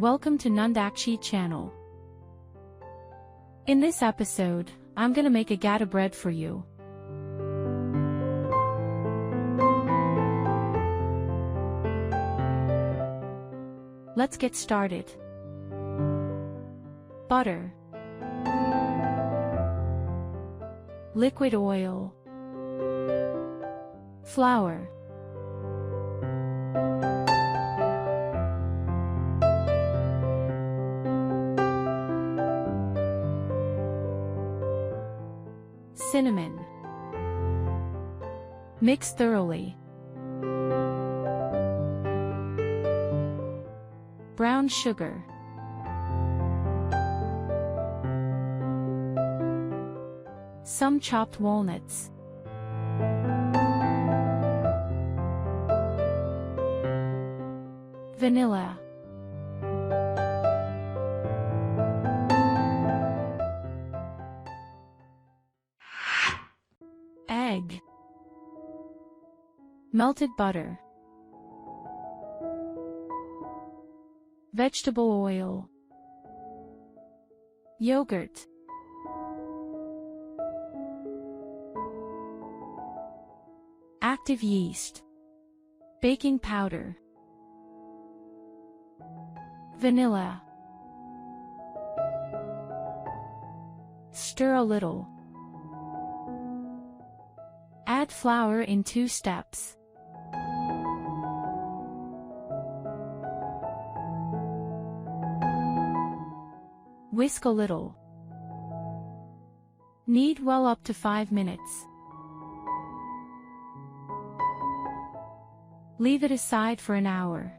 Welcome to Nandakchi channel. In this episode, I'm gonna make a Gata bread for you. Let's get started. Butter, liquid oil, flour, cinnamon. Mix thoroughly. Brown sugar. Some chopped walnuts. Vanilla. Egg. Melted butter. Vegetable oil. Yogurt. Active yeast. Baking powder. Vanilla. Stir a little. Add flour in 2 steps. Whisk a little. Knead well up to 5 minutes. Leave it aside for an hour.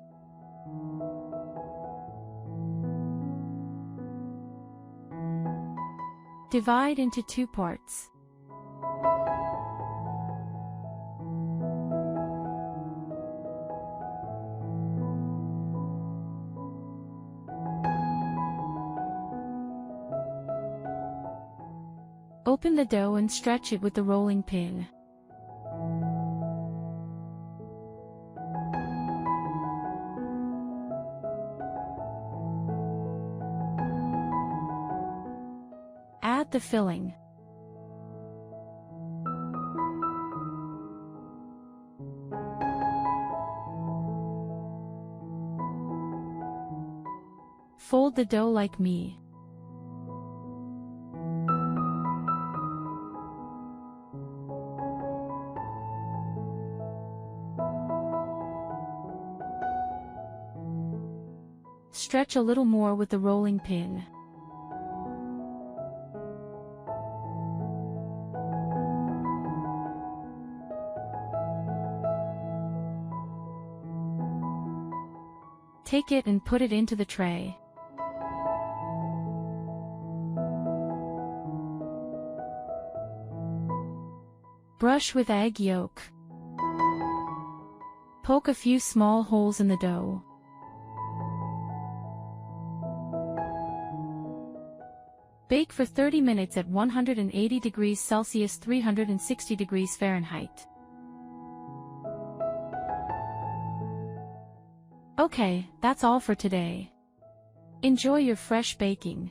Divide into 2 parts. Open the dough and stretch it with the rolling pin. Add the filling. Fold the dough like me. Stretch a little more with the rolling pin. Take it and put it into the tray. Brush with egg yolk. Poke a few small holes in the dough. Bake for 30 minutes at 180 degrees Celsius 360 degrees Fahrenheit. Okay, that's all for today. Enjoy your fresh baking.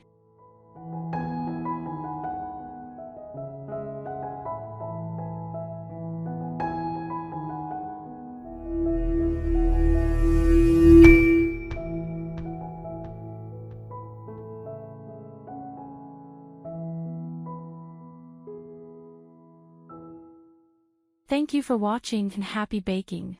Thank you for watching and happy baking.